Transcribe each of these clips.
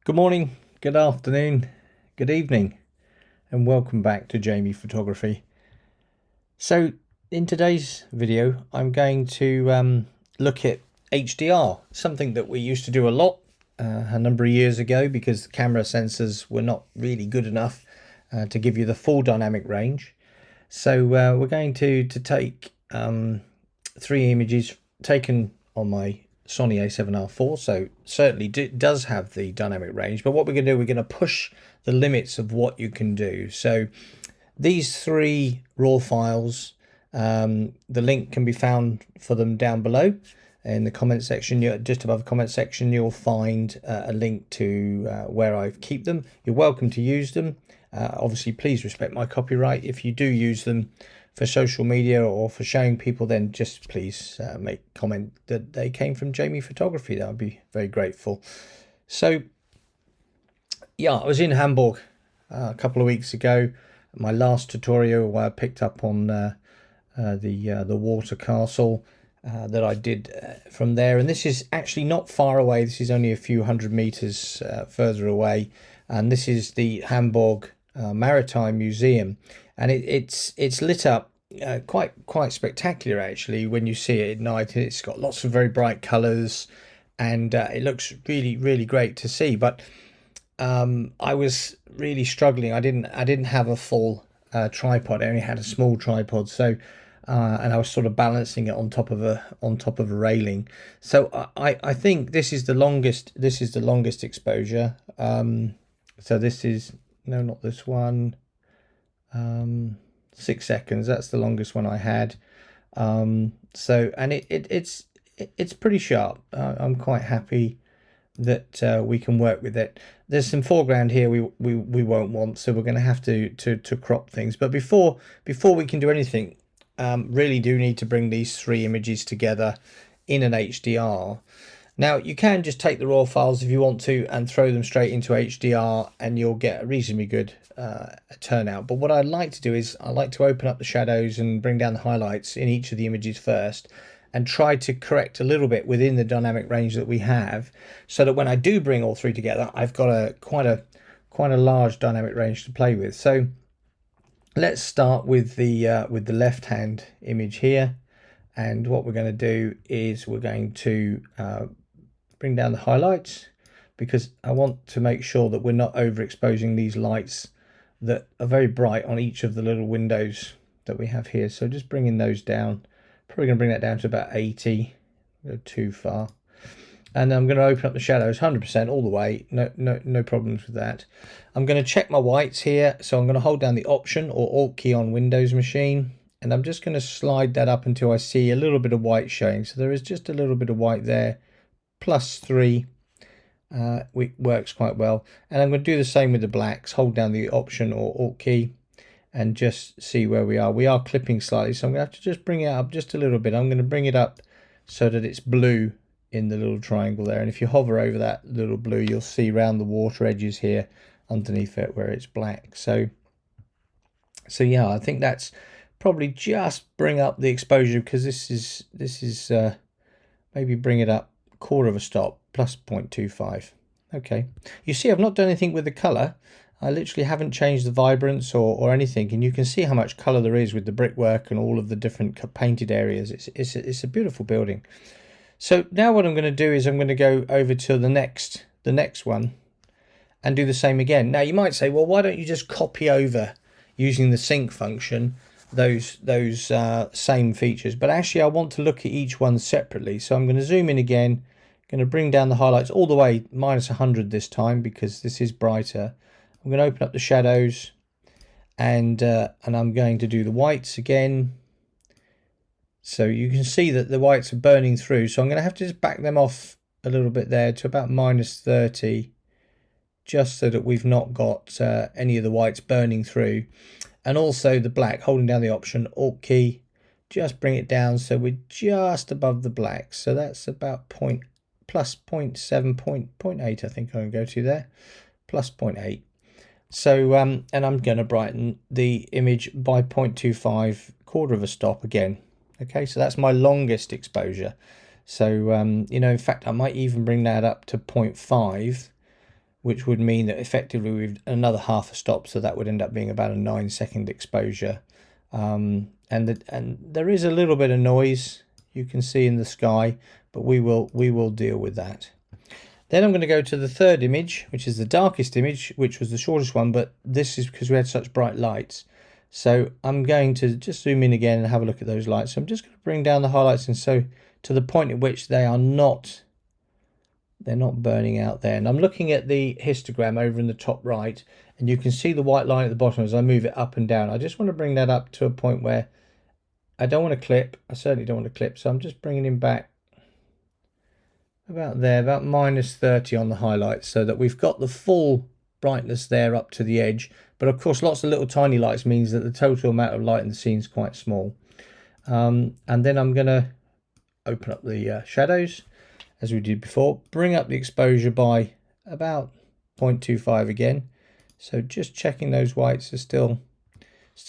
Good morning, good afternoon, good evening, and welcome back to Jamie Photography. So in today's video, I'm going to look at HDR, something that we used to do a lot a number of years ago because the camera sensors were not really good enough to give you the full dynamic range. So we're going to take 3 images taken on my Sony A7R4, so certainly does have the dynamic range, but what we're going to do, we're going to push the limits of what you can do. So these 3 raw files, the link can be found for them down below in the comment section. Just above the comment section you'll find a link to where I keep them. You're welcome to use them. Obviously please respect my copyright. If you do use them for social media or for showing people, then just please make comment that they came from Jamie Photography. That would be very grateful. So yeah, I was in Hamburg a couple of weeks ago. My last tutorial I picked up on the water castle that I did from there, and this is actually not far away. This is only a few hundred meters further away, and this is the Hamburg Maritime Museum, and it's lit up quite spectacular actually when you see it at night. It's got lots of very bright colors, and it looks really great to see. But I was really struggling. I didn't have a full tripod. I only had a small tripod, so and I was sort of balancing it on top of a railing. So I think this is the longest exposure. So this is, no, not this one. 6 seconds. That's the longest one I had. So, and it's pretty sharp. I'm quite happy that we can work with it. There's some foreground here we won't want, so we're going to have to crop things. But before we can do anything, really do need to bring these 3 images together in an HDR. Now you can just take the raw files if you want to and throw them straight into HDR, and you'll get a reasonably good turnout. But what I'd like to do is I like to open up the shadows and bring down the highlights in each of the images first, and try to correct a little bit within the dynamic range that we have, so that when I do bring all 3 together, I've got quite a large dynamic range to play with. So let's start with the left hand image here, and what we're going to do is we're going to bring down the highlights, because I want to make sure that we're not overexposing these lights that are very bright on each of the little windows that we have here. So just bringing those down. Probably going to bring that down to about 80, go too far. And I'm going to open up the shadows 100% all the way, no problems with that. I'm going to check my whites here, so I'm going to hold down the Option or Alt key on Windows machine, and I'm just going to slide that up until I see a little bit of white showing. So there is just a little bit of white there, +3, which works quite well. And I'm going to do the same with the blacks, hold down the Option or Alt key, and just see where we are. We are clipping slightly, so I'm going to have to just bring it up just a little bit. I'm going to bring it up so that it's blue in the little triangle there, and if you hover over that little blue, you'll see around the water edges here underneath it where it's black. So yeah, I think that's probably just bring up the exposure, because this is maybe bring it up 1/4 stop, +0.25. okay, you see I've not done anything with the color. I literally haven't changed the vibrance or anything, and you can see how much color there is with the brickwork and all of the different painted areas. It's a beautiful building. So now what I'm going to do is I'm going to go over to the next one and do the same again. Now you might say, well, why don't you just copy over using the sync function those same features? But actually I want to look at each one separately. So I'm going to zoom in again, going to bring down the highlights all the way -100 this time, because this is brighter. I'm going to open up the shadows, and I'm going to do the whites again. So you can see that the whites are burning through. So I'm going to have to just back them off a little bit there to about -30, just so that we've not got any of the whites burning through. And also the black, holding down the Option, Alt key, just bring it down so we're just above the black. So that's about +0.7, 0.8 I think I'm going to go to there, +0.8. So and I'm going to brighten the image by 0.25, 1/4 stop again. Okay, so that's my longest exposure. So you know, in fact I might even bring that up to 0.5, which would mean that effectively we've another half a stop, so that would end up being about a 9-second exposure. And there is a little bit of noise you can see in the sky, but we will deal with that. Then I'm going to go to the third image, which is the darkest image, which was the shortest one, but this is because we had such bright lights. So I'm going to just zoom in again and have a look at those lights. So I'm just going to bring down the highlights, and so to the point at which they're not burning out there. And I'm looking at the histogram over in the top right, and you can see the white line at the bottom as I move it up and down. I just want to bring that up to a point where I don't want to clip. I certainly don't want to clip, so I'm just bringing him back about there, about -30 on the highlights, so that we've got the full brightness there up to the edge. But of course, lots of little tiny lights means that the total amount of light in the scene is quite small. And then I'm going to open up the shadows as we did before, bring up the exposure by about 0.25 again. So just checking those whites are still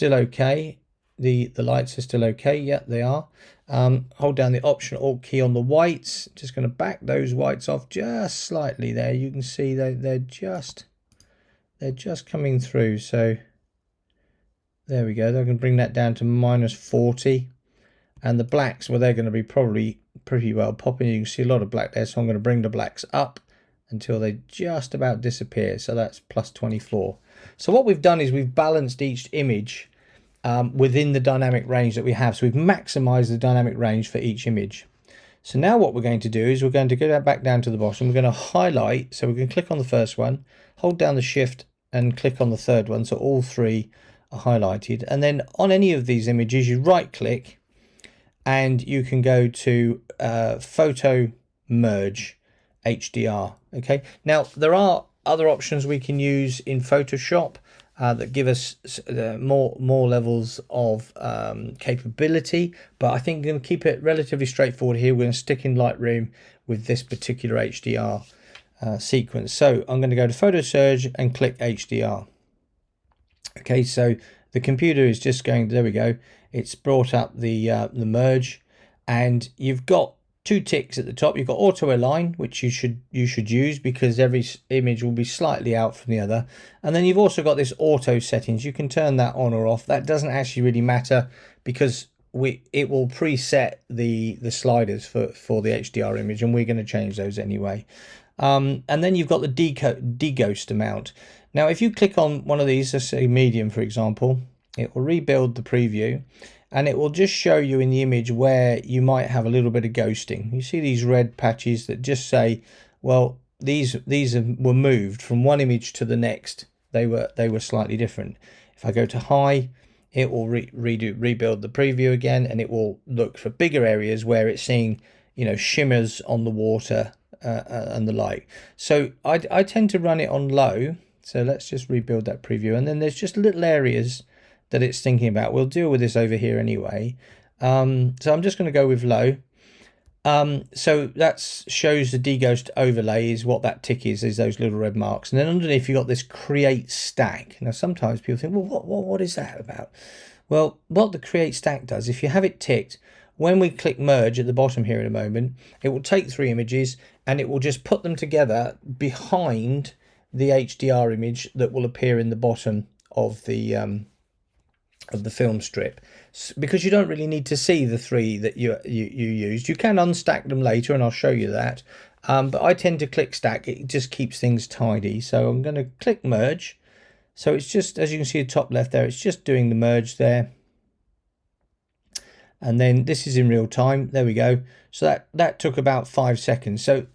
okay. The lights are still okay. Yeah, they are. Hold down the Option Alt key on the whites. Just going to back those whites off just slightly there. You can see they're just coming through. So there we go. They're going to bring that down to -40. And the blacks, well, they're going to be probably pretty well popping. You can see a lot of black there, so I'm going to bring the blacks up until they just about disappear. So that's +24. So what we've done is we've balanced each image within the dynamic range that we have. So we've maximized the dynamic range for each image. So now what we're going to do is we're going to go back down to the bottom. We're going to highlight, so we can click on the first one, hold down the shift and click on the third one, so all three are highlighted. And then on any of these images, you right click and you can go to Photo Merge HDR. Okay, now there are other options we can use in Photoshop that give us more levels of capability, but I think we're going to keep it relatively straightforward here. We're going to stick in Lightroom with this particular HDR sequence. So I'm going to go to Photo Surge and click HDR. Okay, so the computer is just going, there we go, it's brought up the merge, and you've got two ticks at the top. You've got auto align, which you should use because every image will be slightly out from the other. And then you've also got this auto settings. You can turn that on or off. That doesn't actually really matter because it will preset the sliders for the HDR image, and we're going to change those anyway. And then you've got the deghost amount. Now, if you click on one of these, let's say medium, for example, it will rebuild the preview, and it will just show you in the image where you might have a little bit of ghosting. You see these red patches that just say, well, these were moved from one image to the next. They were slightly different. If I go to high, it will rebuild the preview again, and it will look for bigger areas where it's seeing, you know, shimmers on the water and the like. So I tend to run it on low. So let's just rebuild that preview, and then there's just little areas that it's thinking about. We'll deal with this over here anyway. So I'm just going to go with low. So that shows the deghost overlay is what that tick is those little red marks. And then underneath you got this create stack. Now sometimes people think, well, what is that about? Well, what the create stack does, if you have it ticked, when we click merge at the bottom here in a moment, it will take three images and it will just put them together behind the HDR image that will appear in the bottom of the film strip, because you don't really need to see the three that you used. You can unstack them later, and I'll show you that. But I tend to click stack. It just keeps things tidy. So I'm going to click merge. So it's just, as you can see, the top left there, it's just doing the merge there. And then this is in real time. There we go. So that took about 5 seconds. So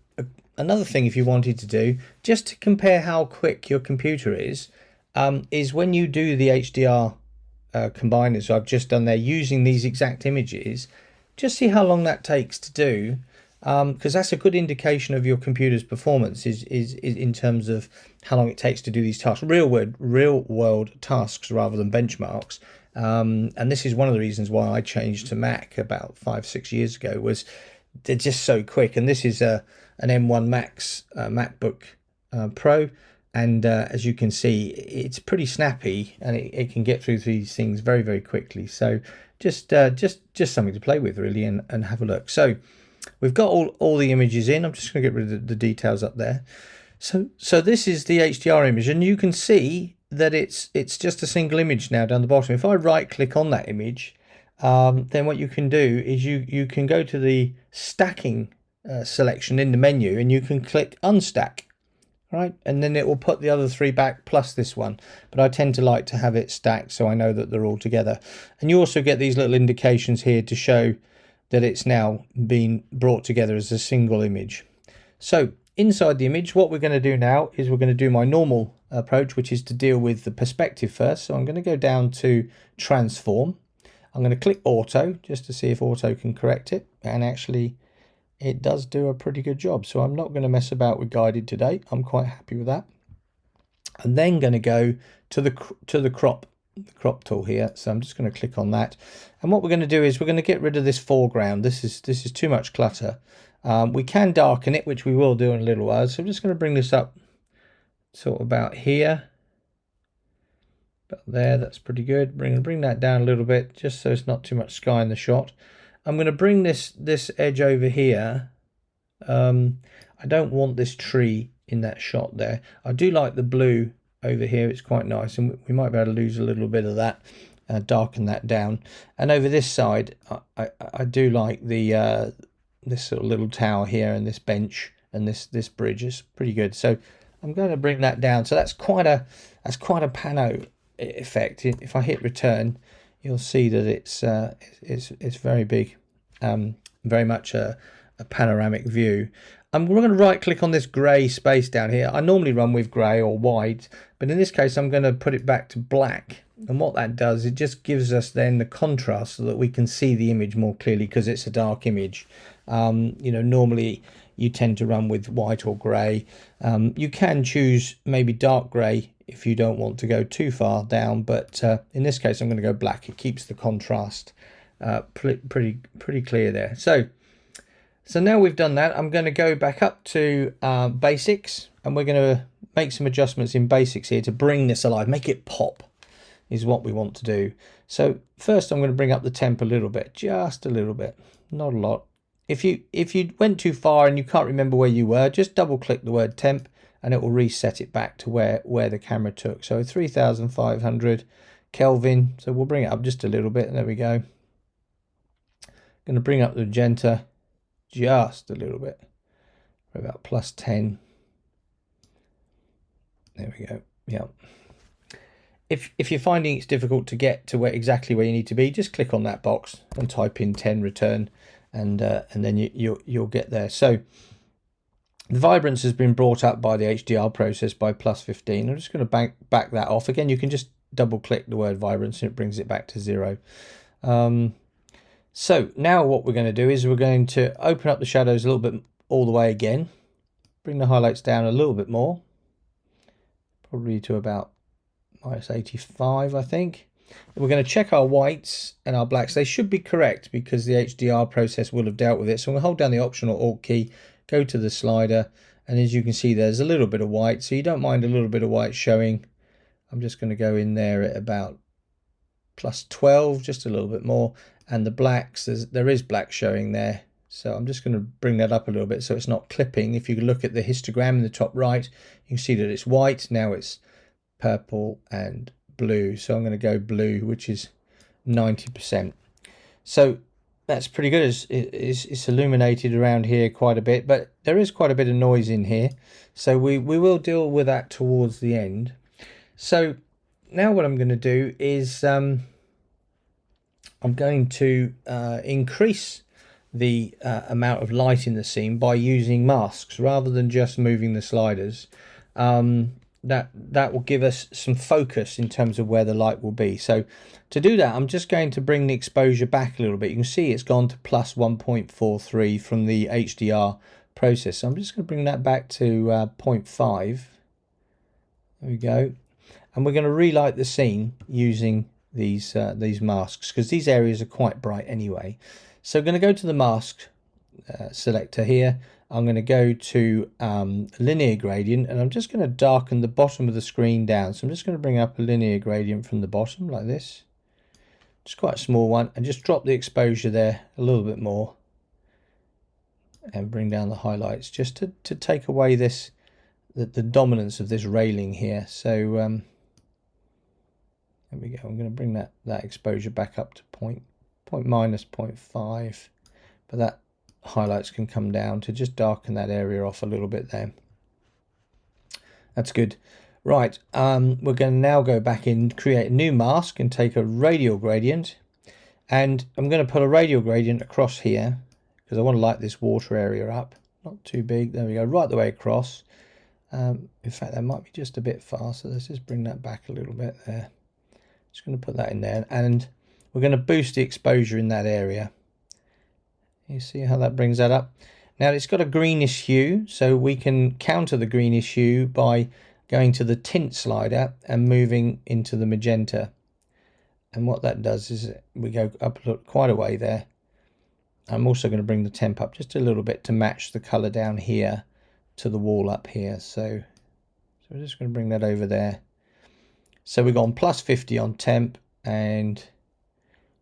another thing, if you wanted to do, just to compare how quick your computer is when you do the HDR combiners I've just done there using these exact images, just see how long that takes to do, because that's a good indication of your computer's performance is in terms of how long it takes to do these tasks, real world tasks rather than benchmarks. And this is one of the reasons why I changed to Mac about 5-6 years ago, was they're just so quick. And this is an M1 Max MacBook Pro. And as you can see, it's pretty snappy, and it can get through these things very, very quickly. So just something to play with, really, and have a look. So we've got all the images in. I'm just going to get rid of the details up there. So this is the HDR image, and you can see that it's just a single image now down the bottom. If I right click on that image, then what you can do is you can go to the stacking selection in the menu, and you can click unstack, right, and then it will put the other three back plus this one. But I tend to like to have it stacked so I know that they're all together. And you also get these little indications here to show that it's now been brought together as a single image. So inside the image, what we're going to do now is we're going to do my normal approach, which is to deal with the perspective first. So I'm going to go down to transform. I'm going to click auto just to see if auto can correct it, and actually it does do a pretty good job. So I'm not going to mess about with guided today. I'm quite happy with that. I'm then going to go to the crop tool here. So I'm just going to click on that, and what we're going to do is we're going to get rid of this foreground. This is too much clutter. We can darken it, which we will do in a little while. So I'm just going to bring this up sort of about here, about there. That's pretty good. Bring that down a little bit just so it's not too much sky in the shot. I'm going to bring this edge over here. I don't want this tree in that shot there. I do like the blue over here. It's quite nice, and we might be able to lose a little bit of that, darken that down. And over this side, I do like the this sort of little tower here, and this bench, and this bridge is pretty good. So I'm going to bring that down. So that's quite a pano effect. If I hit return, you'll see that it's very big, very much a panoramic view. We're going to right click on this grey space down here. I normally run with grey or white, but in this case I'm going to put it back to black. And what that does, it just gives us then the contrast so that we can see the image more clearly, because it's a dark image. You know, normally you tend to run with white or grey. You can choose maybe dark grey if you don't want to go too far down, but in this case I'm going to go black. It keeps the contrast pretty clear there. So now we've done that, I'm going to go back up to basics, and we're going to make some adjustments in basics here to bring this alive, make it pop is what we want to do. So first I'm going to bring up the temp a little bit, just a little bit, not a lot. If you went too far and you can't remember where you were, just double click the word temp and it will reset it back to where the camera took. So 3500 Kelvin. So we'll bring it up just a little bit. There we go. Going to bring up the magenta just a little bit, about +10. There we go. Yeah. If you're finding it's difficult to get to exactly where you need to be, just click on that box and type in 10 return, and then you'll get there. So the vibrance has been brought up by the HDR process by +15. I'm just going to back that off. Again, you can just double click the word vibrance and it brings it back to 0. So now what we're going to do is we're going to open up the shadows a little bit all the way again, bring the highlights down a little bit more, probably to about -85, I think. And we're going to check our whites and our blacks. They should be correct because the HDR process will have dealt with it. So we'll hold down the Option or Alt key, go to the slider, and as you can see there's a little bit of white, so you don't mind a little bit of white showing. I'm just going to go in there at about +12, just a little bit more. And the blacks, there is black showing there, so I'm just going to bring that up a little bit so it's not clipping. If you look at the histogram in the top right, you can see that it's white. Now it's purple and blue, so I'm going to go blue, which is 90%. So that's pretty good. It's illuminated around here quite a bit, but there is quite a bit of noise in here, so we will deal with that towards the end. So now what I'm going to do is I'm going to increase the amount of light in the scene by using masks rather than just moving the sliders. That will give us some focus in terms of where the light will be. So to do that, I'm just going to bring the exposure back a little bit. You can see it's gone to +1.43 from the HDR process. So I'm just going to bring that back to 0.5. There we go. And we're going to relight the scene using these masks, because these areas are quite bright anyway. So I'm going to go to the mask selector here. I'm going to go to linear gradient, and I'm just going to darken the bottom of the screen down. So I'm just going to bring up a linear gradient from the bottom like this, just quite a small one, and just drop the exposure there a little bit more and bring down the highlights just to take away this the dominance of this railing here. So there we go. I'm going to bring that exposure back up to minus 0.5, but that highlights can come down to just darken that area off a little bit there. That's good. Right, we're going to now go back in, create a new mask and take a radial gradient, and I'm going to put a radial gradient across here because I want to light this water area up. Not too big. There we go, right the way across. In fact, that might be just a bit far, so let's just bring that back a little bit there. Just going to put that in there, and we're going to boost the exposure in that area. You see how that brings that up? Now it's got a greenish hue, so we can counter the greenish hue by going to the tint slider and moving into the magenta. And what that does is we go up quite a way there. I'm also going to bring the temp up just a little bit to match the color down here to the wall up here. So we're just going to bring that over there. So we've gone plus 50 on temp and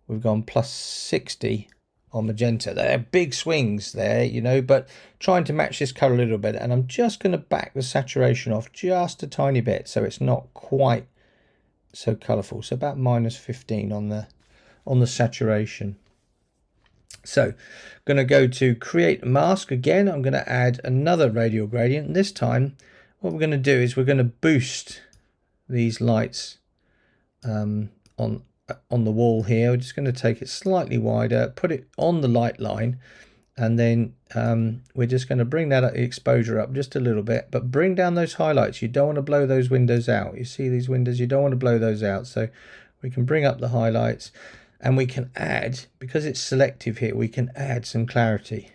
we've gone plus 60 on magenta. They're big swings there, you know, but trying to match this color a little bit. And I'm just going to back the saturation off just a tiny bit so it's not quite so colorful. So about minus 15 on the saturation. So going to go to create a mask again. I'm going to add another radial gradient. This time what we're going to do is we're going to boost these lights on the wall here. We're just going to take it slightly wider, put it on the light line, and then we're just going to bring that exposure up just a little bit, but bring down those highlights. You don't want to blow those windows out. You see these windows, you don't want to blow those out. So we can bring up the highlights, and we can add, because it's selective here, we can add some clarity.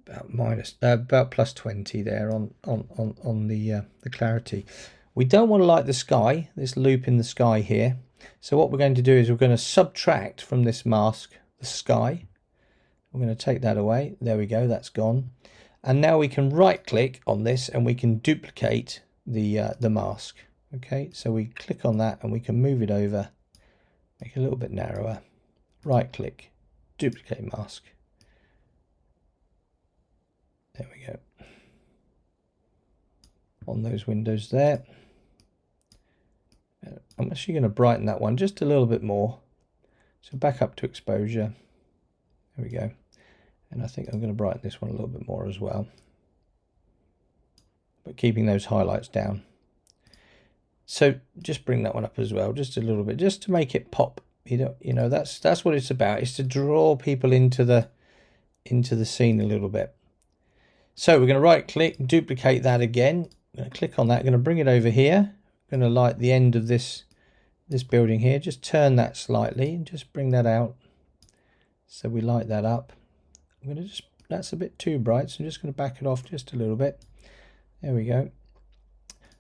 About plus 20 there on the clarity. We don't want to light the sky, this loop in the sky here. So what we're going to do is we're going to subtract from this mask the sky. We're going to take that away. There we go, that's gone. And now we can right click on this and we can duplicate the mask. Okay, so we click on that and we can move it over, make it a little bit narrower. Right click, duplicate mask. There we go. On those windows there. I'm actually going to brighten that one just a little bit more. So back up to exposure. There we go. And I think I'm going to brighten this one a little bit more as well. But keeping those highlights down. So just bring that one up as well, just a little bit, just to make it pop. You know, that's what it's about. It's to draw people into the scene a little bit. So we're going to right click, duplicate that again. I'm going to click on that, I'm going to bring it over here. I'm going to light the end of this building here. Just turn that slightly and just bring that out. So we light that up. I'm going to just, that's a bit too bright, so I'm just going to back it off just a little bit. There we go.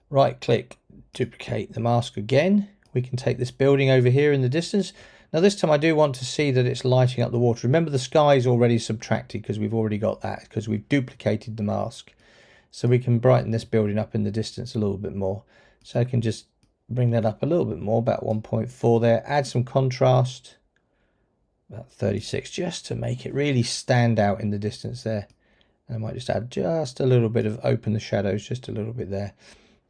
Right click, duplicate the mask again. We can take this building over here in the distance. Now this time I do want to see that it's lighting up the water. Remember the sky is already subtracted because we've already got that, because we've duplicated the mask. So we can brighten this building up in the distance a little bit more. So I can just bring that up a little bit more, about 1.4 there. Add some contrast, about 36, just to make it really stand out in the distance there. And I might just add just a little bit of, open the shadows just a little bit there.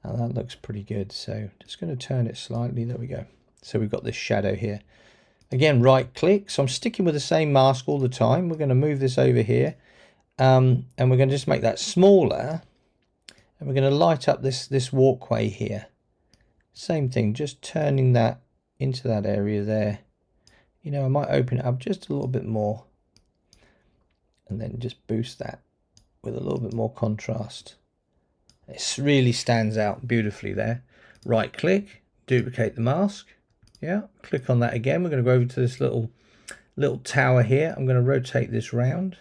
Now that looks pretty good. So just going to turn it slightly. There we go. So we've got this shadow here. Again, right click. So I'm sticking with the same mask all the time. We're going to move this over here. And we're going to just make that smaller. And we're going to light up this walkway here. Same thing, just turning that into that area there. You know, I might open it up just a little bit more. And then just boost that with a little bit more contrast. It really stands out beautifully there. Right click, duplicate the mask. Yeah, click on that again. We're going to go over to this little tower here. I'm going to rotate this round.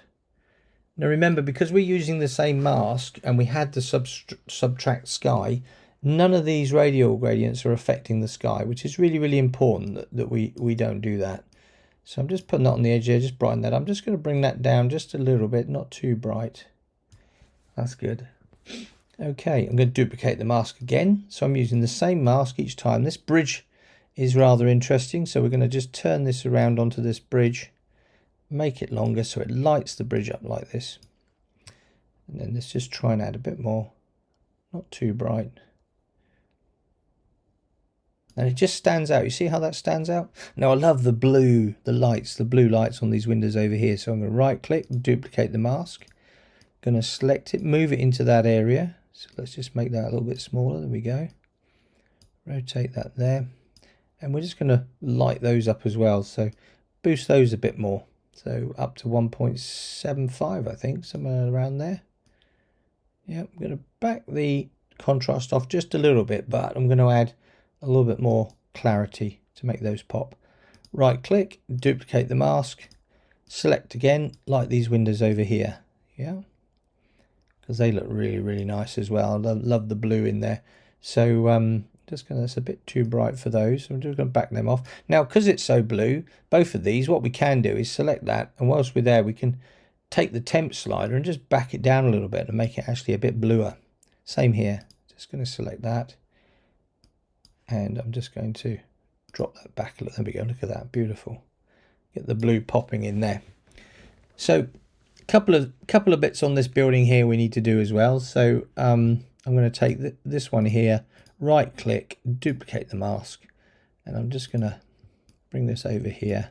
Now remember, because we're using the same mask and we had the subtract sky, none of these radial gradients are affecting the sky, which is really, really important that we don't do that. So I'm just putting that on the edge here, just brighten that. I'm just going to bring that down just a little bit, not too bright. That's good. Okay, I'm going to duplicate the mask again. So I'm using the same mask each time. This bridge is rather interesting, so we're going to just turn this around onto this bridge, make it longer so it lights the bridge up like this. And then let's just try and add a bit more not too bright. And it just stands out. You see how that stands out? Now I love the blue, the blue lights on these windows over here. So I'm going to right click, duplicate the mask. Going to select it, move it into that area. So let's just make that a little bit smaller. There we go. Rotate that there. And we're just going to light those up as well. So boost those a bit more. So up to 1.75, I think, somewhere around there. Yeah, I'm going to back the contrast off just a little bit, but I'm going to add a little bit more clarity to make those pop. Right click, duplicate the mask, select again, like these windows over here. Yeah, because they look really, really nice as well. I love the blue in there. So just gonna, that's a bit too bright for those. So I'm just gonna back them off. Now, because it's so blue, both of these, what we can do is select that, and whilst we're there, we can take the temp slider and just back it down a little bit and make it actually a bit bluer. Same here. Just going to select that, and I'm just going to drop that back a little. There we go. Look at that, beautiful. Get the blue popping in there. So couple of bits on this building here we need to do as well. So I'm going to take this one here, right click, duplicate the mask, and I'm just going to bring this over here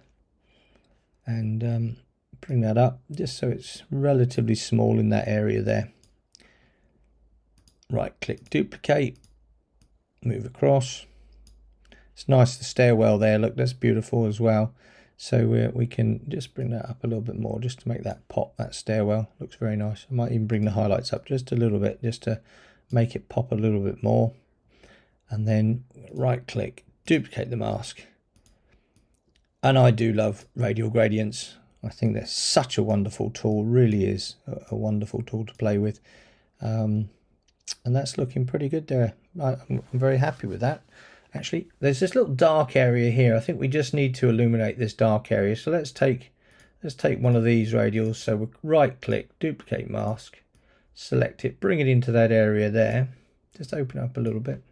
and bring that up just so it's relatively small in that area there. Right click, duplicate, move across. It's nice, the stairwell there, look, that's beautiful as well. So we can just bring that up a little bit more just to make that pop, that stairwell looks very nice. I might even bring the highlights up just a little bit just to make it pop a little bit more. And then right click, duplicate the mask. And I do love radial gradients. I think they're such a wonderful tool, really is a wonderful tool to play with. And that's looking pretty good there. I'm very happy with that. Actually, there's this little dark area here. I think we just need to illuminate this dark area. So let's take one of these radials. So we'll right click, duplicate mask, select it, bring it into that area there. Just open up a little bit.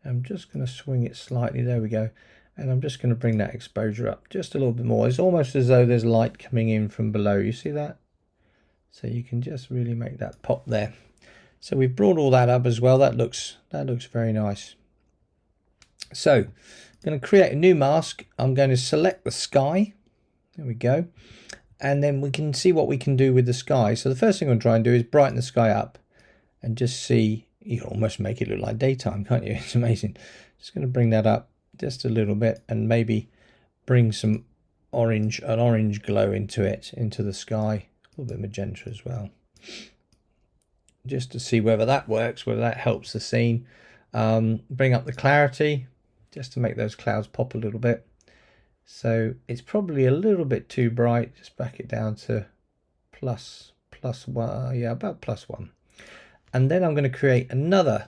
I'm just going to swing it slightly. There we go. And I'm just going to bring that exposure up just a little bit more. It's almost as though there's light coming in from below. You see that? So you can just really make that pop there. So we've brought all that up as well. That looks very nice. So I'm going to create a new mask. I'm going to select the sky. There we go. And then we can see what we can do with the sky. So the first thing I'm going to try and do is brighten the sky up and just see. You can almost make it look like daytime, can't you? It's amazing. Just going to bring that up just a little bit and maybe bring some an orange glow into it, into the sky. A little bit of magenta as well. Just to see whether that works, whether that helps the scene. Bring up the clarity just to make those clouds pop a little bit. So it's probably a little bit too bright. Just back it down to plus one. Yeah, about +1. And then I'm going to create another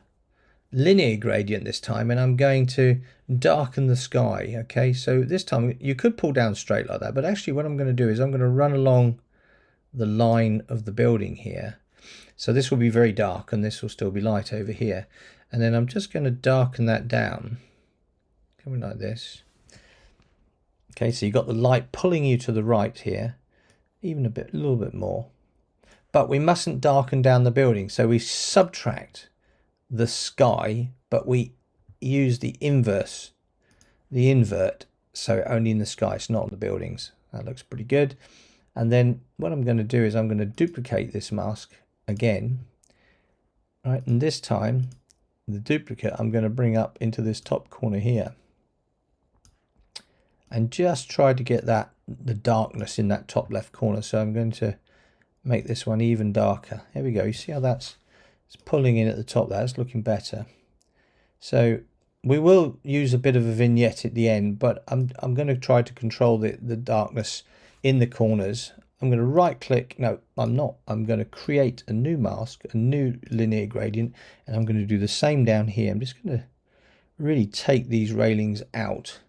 linear gradient this time, and I'm going to darken the sky. Okay, so this time you could pull down straight like that, but actually what I'm going to do is I'm going to run along the line of the building here. So this will be very dark and this will still be light over here. And then I'm just going to darken that down, coming like this. Okay, so you've got the light pulling you to the right here, even a little bit more. But we mustn't darken down the building. So we subtract the sky, but we use the invert, so only in the sky, it's not on the buildings. That looks pretty good. And then what I'm going to do is I'm going to duplicate this mask again. Right, and this time the duplicate I'm going to bring up into this top corner here. And just try to get the darkness in that top left corner. So I'm going to make this one even darker. There we go. You see how it's pulling in at the top there. That's looking better. So we will use a bit of a vignette at the end, but I'm going to try to control the darkness in the corners. I'm going to right click. No, I'm not. I'm going to create a new mask, a new linear gradient, and I'm going to do the same down here. I'm just going to really take these railings out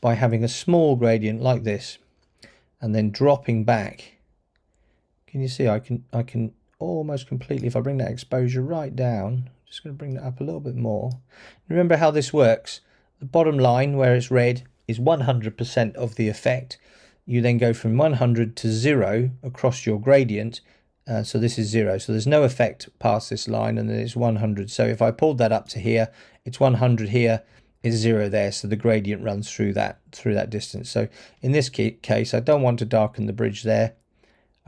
by having a small gradient like this and then dropping back. Can you see I can almost completely, if I bring that exposure right down, just going to bring that up a little bit more. Remember how this works. The bottom line where it's red is 100% of the effect. You then go from 100 to 0 across your gradient, So this is 0. So there's no effect past this line, and then it's 100. So if I pulled that up to here, it's 100 here, it's 0 there. So the gradient runs through that distance. So in this case, I don't want to darken the bridge there.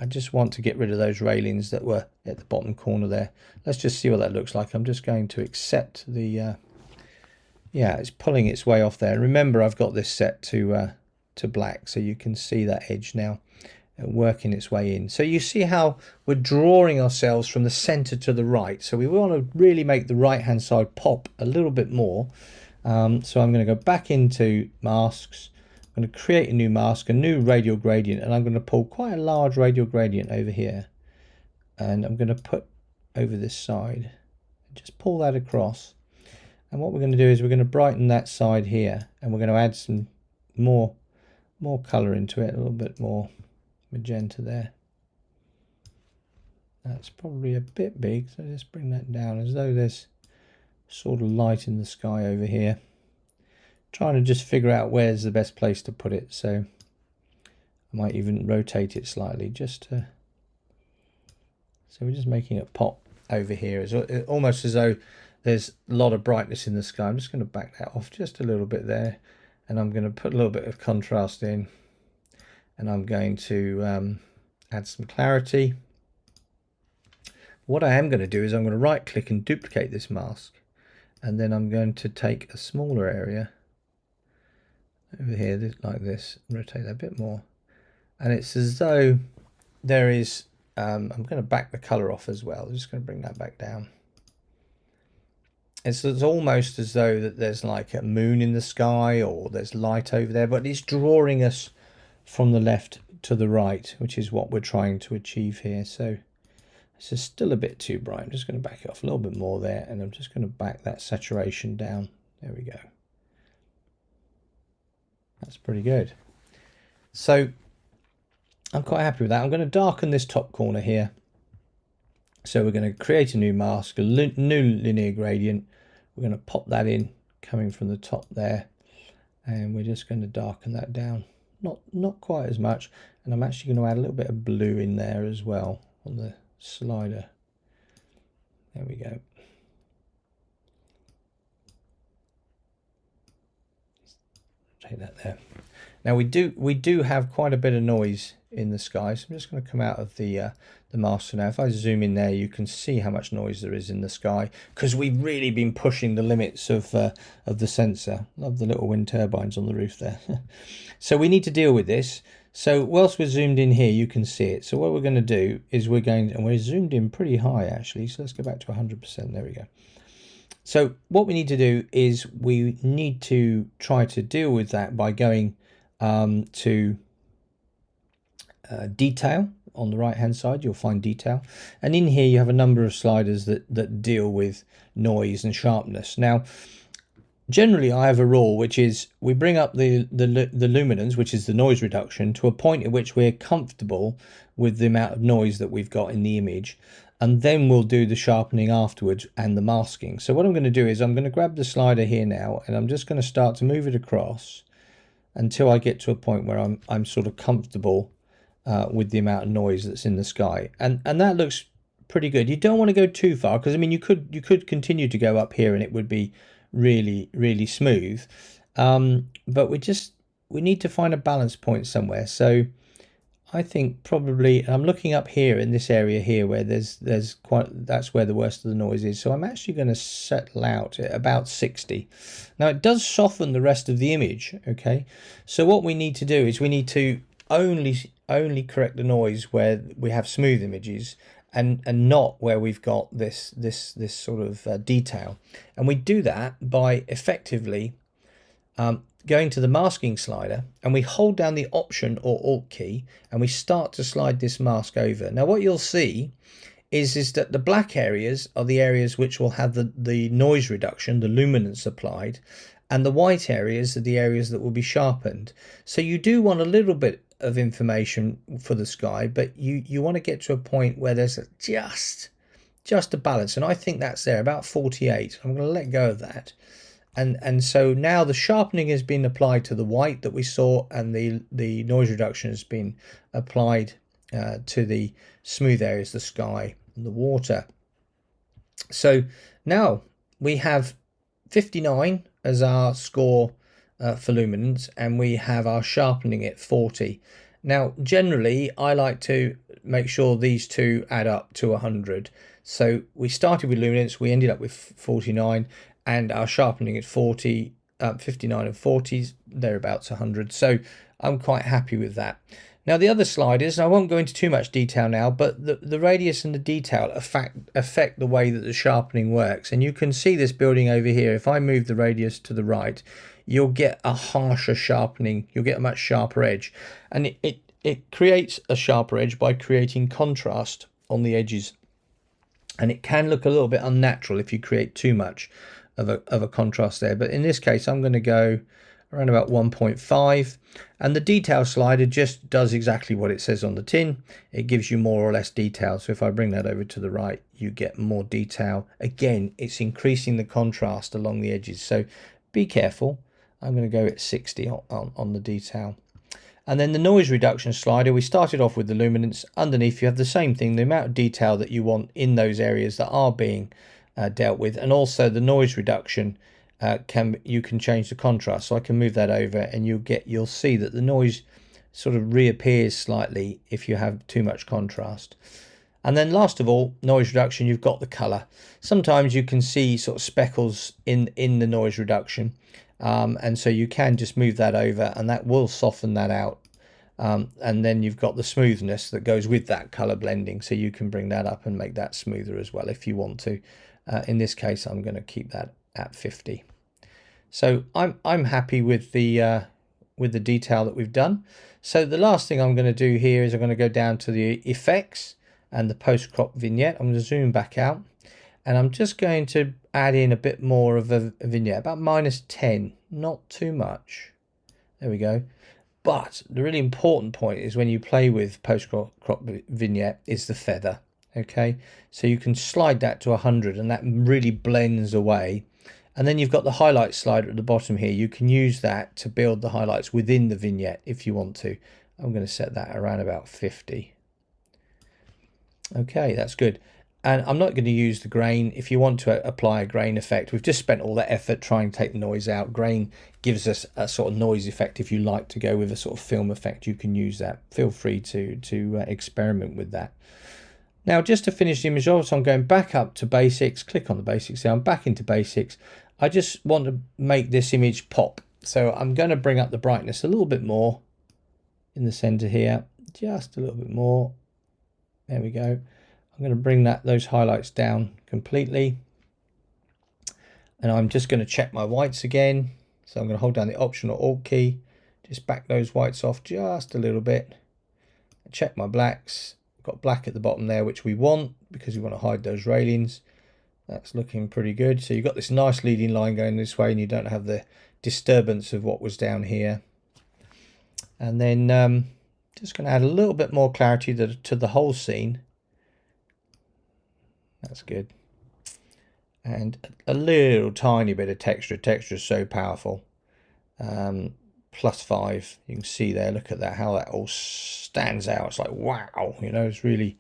I just want to get rid of those railings that were at the bottom corner there. Let's just see what that looks like. I'm just going to accept the, yeah, it's pulling its way off there. Remember, I've got this set to black, so you can see that edge now working its way in. So you see how we're drawing ourselves from the center to the right. So we want to really make the right hand side pop a little bit more. So I'm going to go back into masks. I'm going to create a new mask, a new radial gradient, and I'm going to pull quite a large radial gradient over here, and I'm going to put over this side, just pull that across. And what we're going to do is we're going to brighten that side here, and we're going to add some more color into it, a little bit more magenta there. That's probably a bit big, so just bring that down as though there's sort of light in the sky over here. Trying to just figure out where's the best place to put it, so I might even rotate it slightly just to, so we're just making it pop over here. It's almost as though there's a lot of brightness in the sky. I'm just going to back that off just a little bit there, and I'm going to put a little bit of contrast in, and I'm going to add some clarity. What I am going to do is I'm going to right click and duplicate this mask, and then I'm going to take a smaller area over here like this, rotate that a bit more, and it's as though there is I'm going to back the color off as well. I'm just going to bring that back down. It's almost as though that there's like a moon in the sky, or there's light over there, but it's drawing us from the left to the right, which is what we're trying to achieve here. So this is still a bit too bright. I'm just going to back it off a little bit more there, and I'm just going to back that saturation down. There we go. That's pretty good. So I'm quite happy with that. I'm going to darken this top corner here. So we're going to create a new mask, a new linear gradient. We're going to pop that in coming from the top there, and we're just going to darken that down. Not quite as much, and I'm actually going to add a little bit of blue in there as well on the slider. There we go. Take that there. Now we do have quite a bit of noise in the sky, so I'm just going to come out of the master now. If I zoom in there, you can see how much noise there is in the sky, because we've really been pushing the limits of the sensor. Love the little wind turbines on the roof there. So we need to deal with this. So whilst we're zoomed in here, you can see it. So what we're going to do is and we're zoomed in pretty high actually, so let's go back to 100%. There we go. So what we need to do is we need to try to deal with that by going to detail. On the right hand side you'll find detail, and in here you have a number of sliders that deal with noise and sharpness. Now generally I have a rule, which is we bring up the luminance, which is the noise reduction, to a point at which we're comfortable with the amount of noise that we've got in the image, and then we'll do the sharpening afterwards and the masking. So what I'm going to do is I'm going to grab the slider here now, and I'm just going to start to move it across until I get to a point where I'm sort of comfortable with the amount of noise that's in the sky, and that looks pretty good. You don't want to go too far, because I mean you could continue to go up here and it would be really smooth, but we need to find a balance point somewhere. So I think probably I'm looking up here in this area here where that's where the worst of the noise is. So I'm actually going to settle out at about 60. Now it does soften the rest of the image. Okay, so what we need to do is we need to only correct the noise where we have smooth images, and not where we've got this sort of detail. And we do that by effectively going to the masking slider, and we hold down the Option or Alt key, and we start to slide this mask over. Now what you'll see is that the black areas are the areas which will have the noise reduction, the luminance applied, and the white areas are the areas that will be sharpened. So you do want a little bit of information for the sky, but you want to get to a point where there's just a balance, and I think that's there about 48. I'm going to let go of that, and so now the sharpening has been applied to the white that we saw, and the noise reduction has been applied to the smooth areas, the sky and the water. So now we have 59 as our score for luminance, and we have our sharpening at 40. Now generally I like to make sure these two add up to 100. So we started with luminance, we ended up with 49, and our sharpening at 40, 59 and 40s, thereabouts 100. So I'm quite happy with that. Now the other sliders, I won't go into too much detail now, but the radius and the detail affect the way that the sharpening works. And you can see this building over here. If I move the radius to the right, you'll get a harsher sharpening. You'll get a much sharper edge. And it creates a sharper edge by creating contrast on the edges. And it can look a little bit unnatural if you create too much of a contrast there. But in this case, I'm going to go around about 1.5, and the detail slider just does exactly what it says on the tin. It gives you more or less detail. So if I bring that over to the right, you get more detail. Again, it's increasing the contrast along the edges, so be careful. I'm going to go at 60 on the detail. And then the noise reduction slider, we started off with the luminance. Underneath you have the same thing, the amount of detail that you want in those areas that are being dealt with, and also the noise reduction. You can change the contrast, so I can move that over, and you'll see that the noise sort of reappears slightly if you have too much contrast. And then last of all, noise reduction, you've got the color. Sometimes you can see sort of speckles in the noise reduction, and so you can just move that over, and that will soften that out. And then you've got the smoothness that goes with that color blending, so you can bring that up and make that smoother as well if you want to. In this case, I'm going to keep that at 50. So I'm happy with the detail that we've done. So the last thing I'm going to do here is I'm going to go down to the effects and the post crop vignette. I'm going to zoom back out, and I'm just going to add in a bit more of a vignette, about -10, not too much. There we go. But the really important point is when you play with post crop vignette is the feather. Okay, so you can slide that to 100, and that really blends away. And then you've got the highlight slider at the bottom here. You can use that to build the highlights within the vignette if you want to. I'm going to set that around about 50. Okay, that's good. And I'm not going to use the grain. If you want to apply a grain effect, we've just spent all that effort trying to take the noise out. Grain gives us a sort of noise effect. If you like to go with a sort of film effect, you can use that. Feel free to experiment with that. Now, just to finish the image off, so I'm going back up to basics. Click on the basics there. I'm back into basics. I just want to make this image pop. So I'm going to bring up the brightness a little bit more in the center here. Just a little bit more. There we go. I'm going to bring those highlights down completely. And I'm just going to check my whites again. So I'm going to hold down the Option or Alt key. Just back those whites off just a little bit. Check my blacks. Got black at the bottom there, which we want because we want to hide those railings. That's looking pretty good. So you've got this nice leading line going this way, and you don't have the disturbance of what was down here. And then just going to add a little bit more clarity to the whole scene. That's good. And a little tiny bit of texture. Texture is so powerful. +5. You can see there. Look at that. How that all stands out. It's like wow. You know, it's really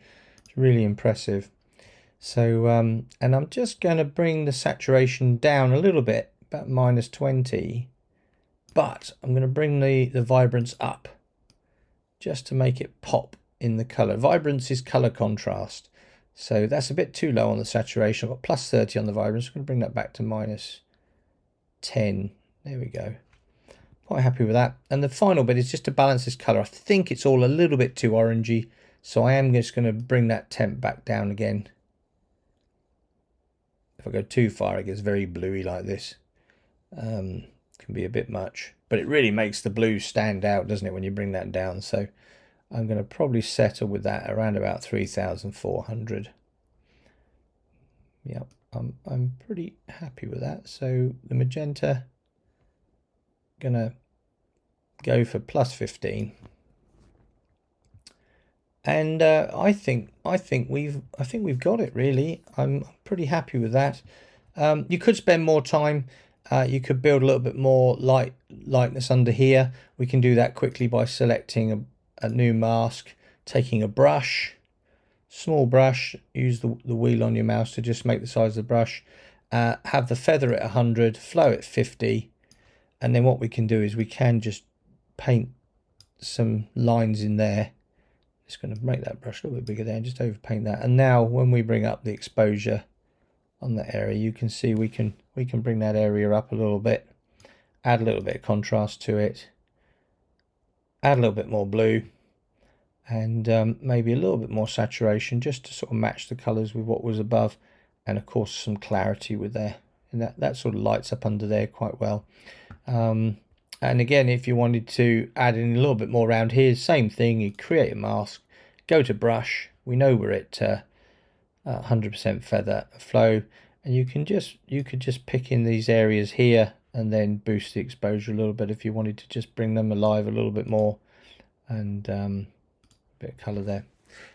impressive. So and I'm just going to bring the saturation down a little bit, about -20. But I'm going to bring the vibrance up just to make it pop in the color. Vibrance is color contrast. So that's a bit too low on the saturation. I've got +30 on the vibrance. I'm going to bring that back to -10. There we go. Quite happy with that. And the final bit is just to balance this color. I think it's all a little bit too orangey, so I am just going to bring that temp back down again. If I go too far, it gets very bluey like this. Can be a bit much, but it really makes the blue stand out, doesn't it, when you bring that down? So I'm going to probably settle with that around about 3,400. Yep, I'm pretty happy with that. So the magenta, gonna go for +15, and I think we've got it really. I'm pretty happy with that. You could spend more time. You could build a little bit more lightness under here. We can do that quickly by selecting a new mask, taking a brush, small brush, use the wheel on your mouse to just make the size of the brush, have the feather at 100, flow at 50, and then what we can do is we can just paint some lines in there. Just going to make that brush a little bit bigger there and just overpaint that. And now when we bring up the exposure on that area, you can see we can bring that area up a little bit, add a little bit of contrast to it, add a little bit more blue, and maybe a little bit more saturation just to sort of match the colors with what was above, and of course some clarity with there, and that sort of lights up under there quite well. And again, if you wanted to add in a little bit more around here, same thing, you create a mask, go to brush, we know we're at 100% feather flow, and you could just pick in these areas here and then boost the exposure a little bit if you wanted to just bring them alive a little bit more, and a bit of color there.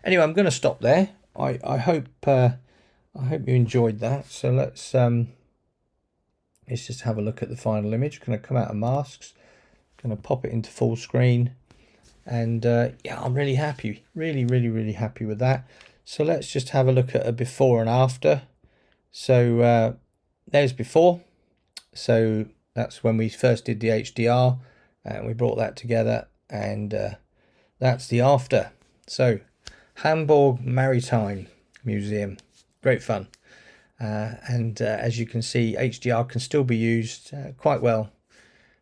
Anyway, I'm going to stop there. I hope you enjoyed that. So let's just have a look at the final image. Going to come out of masks, going to pop it into full screen, and yeah, I'm really happy, really happy with that. So let's just have a look at a before and after. So there's before. So that's when we first did the HDR, and we brought that together, and that's the after. So Hamburg Maritime Museum, great fun. And as you can see, HDR can still be used quite well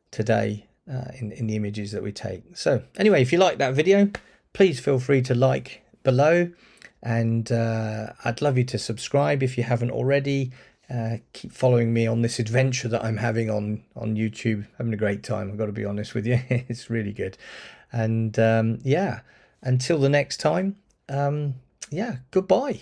today in the images that we take. So anyway, if you like that video, please feel free to like below, and I'd love you to subscribe if you haven't already. Keep following me on this adventure that I'm having on YouTube. Having a great time, I've got to be honest with you. It's really good. And yeah, until the next time, yeah, goodbye.